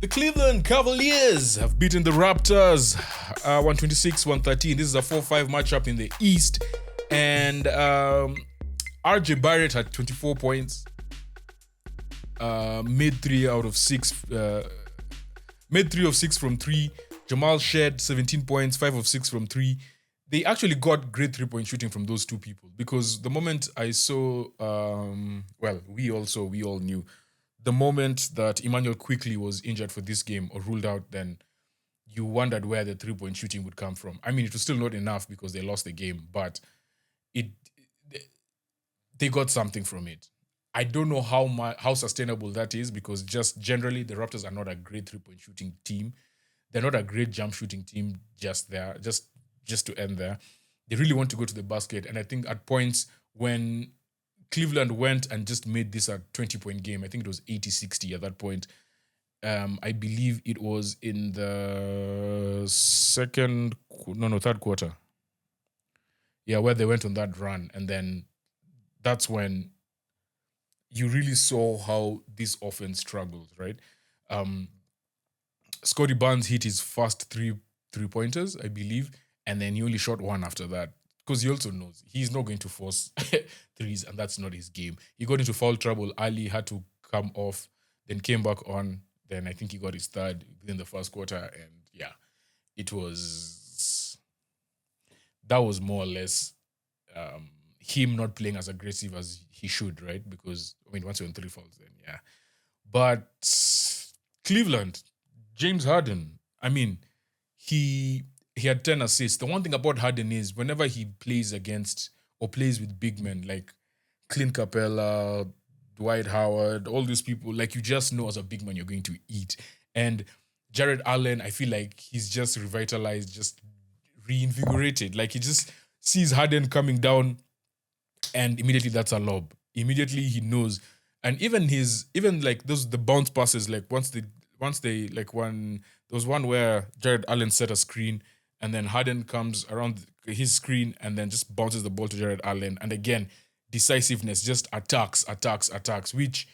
The Cleveland Cavaliers have beaten the Raptors 126-113. This is a 4-5 matchup in the East. And RJ Barrett had 24 points. Made 3 out of 6. Made 3 of 6 from 3. Jamal Shed, 17 points, 5 of 6 from 3. They actually got great 3-point shooting from those two people. Because the moment I saw, we all knew. The moment that Emmanuel Quickly was injured for this game or ruled out, then you wondered where the 3-point shooting would come from. I mean, it was still not enough because they lost the game, but they got something from it. I don't know how sustainable that is because just generally the Raptors are not a great 3-point shooting team. They're not a great jump shooting team just to end there. They really want to go to the basket. And I think at points when Cleveland went and just made this a 20-point game, I think it was 80-60 at that point. I believe it was in the third quarter. Yeah, where they went on that run. And then that's when you really saw how this offense struggles, right? Scotty Barnes hit his first three-pointers, I believe, and then he only shot one after that because he also knows he's not going to force threes, and that's not his game. He got into foul trouble. Ali had to come off, then came back on. Then I think he got his third within the first quarter, and yeah, that was more or less him not playing as aggressive as he should, right? Because, I mean, once you're on 3 fouls, then yeah. But Cleveland, James Harden, I mean, he had 10 assists. The one thing about Harden is whenever he plays against or plays with big men like Clint Capella, Dwight Howard, all these people, like you just know as a big man you're going to eat. And Jared Allen, I feel like he's just revitalized, just reinvigorated. Like he just sees Harden coming down and immediately that's a lob. Immediately he knows. And even like the bounce passes, like once they like one, there was one where Jared Allen set a screen and then Harden comes around his screen and then just bounces the ball to Jared Allen. And again, decisiveness, just attacks, which,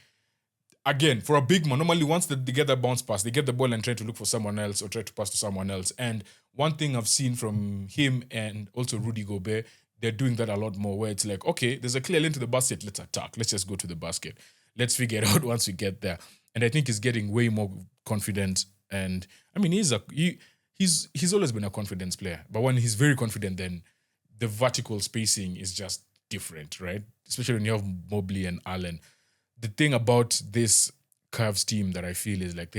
again, for a big man, normally once they get that bounce pass, they get the ball and try to look for someone else or try to pass to someone else. And one thing I've seen from him and also Rudy Gobert, they're doing that a lot more where it's like, okay, there's a clear lane to the basket, let's attack. Let's just go to the basket. Let's figure it out once we get there. And I think he's getting way more confident. And I mean, he's always been a confidence player. But when he's very confident, then the vertical spacing is just different, right? Especially when you have Mobley and Allen. The thing about this Cavs team that I feel is like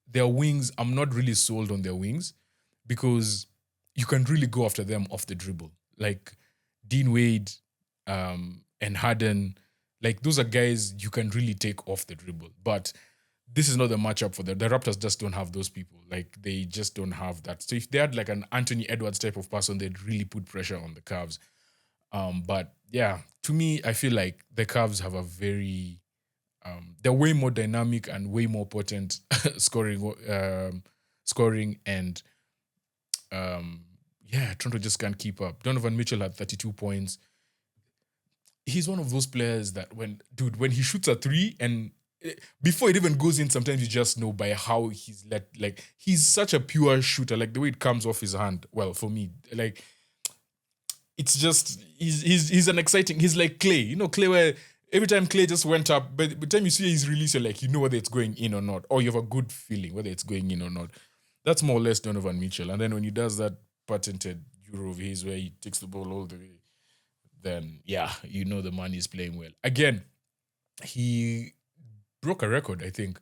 their wings, I'm not really sold on their wings because you can really go after them off the dribble. Like Dean Wade and Harden, like those are guys you can really take off the dribble. But this is not the matchup for them. The Raptors just don't have those people. Like they just don't have that. So if they had like an Anthony Edwards type of person, they'd really put pressure on the Cavs. But yeah, to me, I feel like the Cavs have a very they're way more dynamic and way more potent scoring and Toronto just can't keep up. Donovan Mitchell had 32 points. He's one of those players that when he shoots a 3 and before it even goes in, sometimes you just know by how he's such a pure shooter, like the way it comes off his hand. Well, for me, like it's just he's an exciting. He's like Clay, Clay where every time Clay just went up, but by the time you see his release, you're like whether it's going in or not, or you have a good feeling whether it's going in or not. That's more or less Donovan Mitchell. And then when he does that patented Euro of his where he takes the ball all the way, then the man is playing well. Again, he broke a record, I think.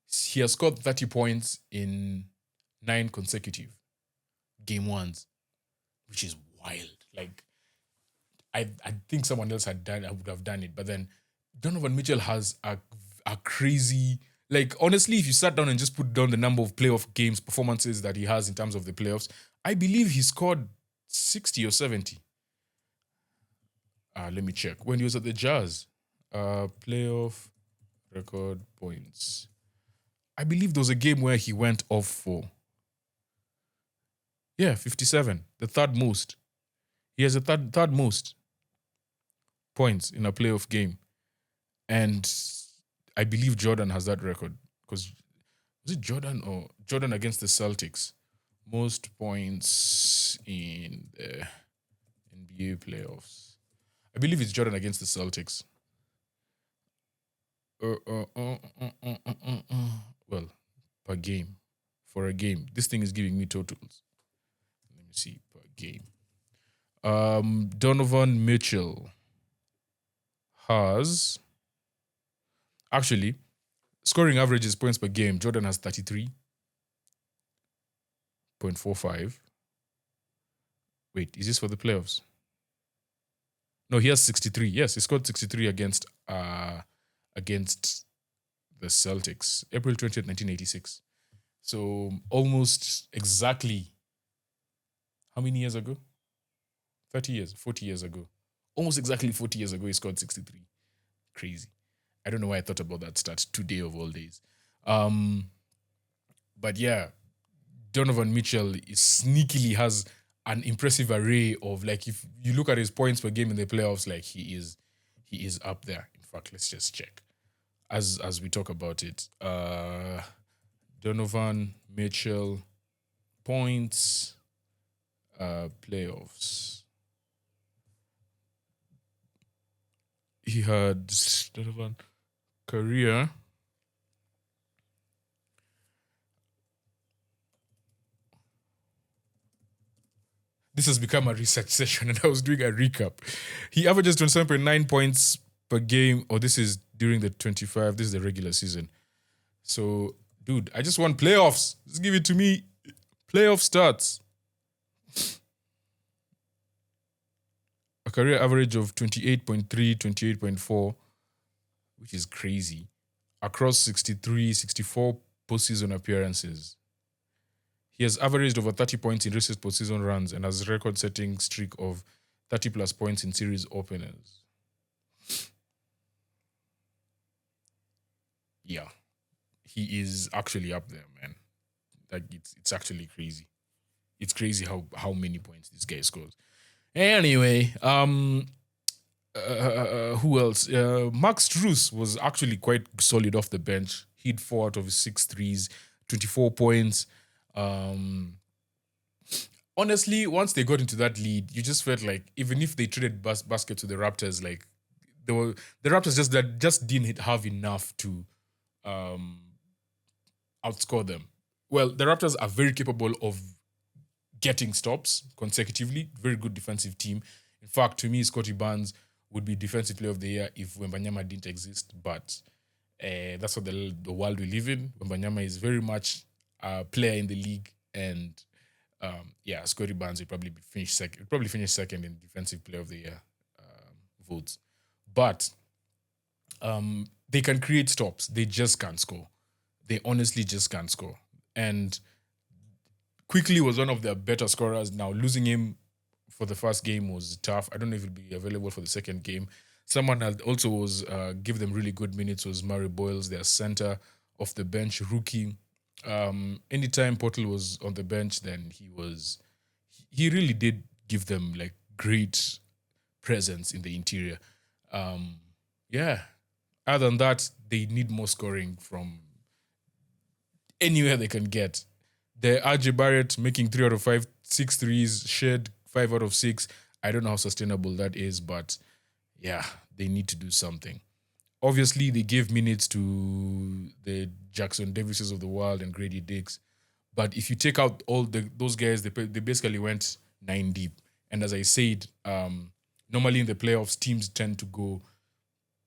He has scored 30 points in 9 consecutive game ones, which is wild. Like, I think someone else would have done it. But then Donovan Mitchell has a crazy, like, honestly, if you sat down and just put down the number of playoff games, performances that he has in terms of the playoffs, I believe he scored 60 or 70. Let me check. When he was at the Jazz, playoff record points. I believe there was a game where he went off for 57, the third most. He has the third most points in a playoff game. And I believe Jordan has that record because Was it Jordan or Jordan against the Celtics? Most points in the NBA playoffs. I believe it's Jordan against the Celtics. Well, per game. For a game. This thing is giving me totals. Let me see. Per game. Donovan Mitchell has actually scoring averages points per game. Jordan has 33.45. Wait, is this for the playoffs? No, he has 63. Yes, he scored 63 against the Celtics. April 20th, 1986. So almost exactly how many years ago? 30 years, 40 years ago. Almost exactly 40 years ago, he scored 63. Crazy. I don't know why I thought about that stat today of all days. But yeah, Donovan Mitchell sneakily has an impressive array of, like, if you look at his points per game in the playoffs, like he is up there. In fact, let's just check as we talk about it. Donovan Mitchell points playoffs. He had Donovan career. This has become a research session, and I was doing a recap. He averages 27.9 points per game, or this is during the 25. This is the regular season. So, dude, I just want playoffs. Just give it to me. Playoff starts. A career average of 28.3, 28.4, which is crazy, across 63, 64 postseason appearances. He has averaged over 30 points in recent postseason runs and has a record-setting streak of 30-plus points in series openers. Yeah, he is actually up there, man. Like, it's actually crazy. It's crazy how many points this guy scores. Anyway, who else? Max Strus was actually quite solid off the bench. He had 4 out of his 6 threes, 24 points. Honestly, once they got into that lead, you just felt like even if they traded basket to the Raptors, like the Raptors just didn't have enough to outscore them. Well, the Raptors are very capable of getting stops consecutively. Very good defensive team. In fact, to me, Scotty Barnes would be Defensive Player of the Year if Wembanyama didn't exist. But that's what the world we live in. Wembanyama is very much a player in the league, and Scotty Barnes would probably finish second. Probably finish second in Defensive Player of the Year votes. But they can create stops. They just can't score. They honestly just can't score. And Quickly was one of their better scorers. Now, losing him for the first game was tough. I don't know if he'll be available for the second game. Someone that also was give them really good minutes was Murray Boyles, their center off the bench rookie. Anytime Portal was on the bench, then he really did give them like great presence in the interior. Other than that, they need more scoring from anywhere they can get. The RJ Barrett making 3 out of 5, 6 threes, shared 5 out of 6. I don't know how sustainable that is, but yeah, they need to do something. Obviously, they gave minutes to the Jackson Davises of the world and Grady Dix. But if you take out all those guys, they basically went 9 deep. And as I said, normally in the playoffs, teams tend to go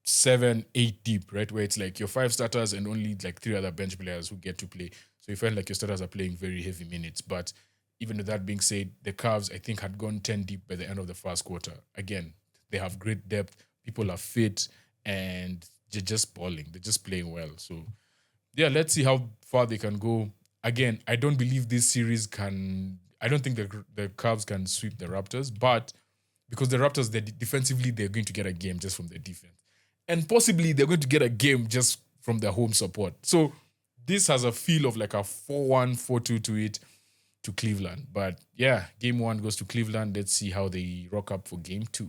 7, 8 deep, right? Where it's like your 5 starters and only like 3 other bench players who get to play. So you felt like your starters are playing very heavy minutes. But even with that being said, the Cavs, I think, had gone 10 deep by the end of the first quarter. Again, they have great depth. People are fit and they're just balling. They're just playing well. So, yeah, let's see how far they can go. Again, I don't believe this series I don't think the Cavs can sweep the Raptors, but because the Raptors, defensively, they're going to get a game just from their defense. And possibly they're going to get a game just from their home support. So this has a feel of like a 4-1, 4-2 to it to Cleveland. But yeah, game 1 goes to Cleveland. Let's see how they rock up for game 2.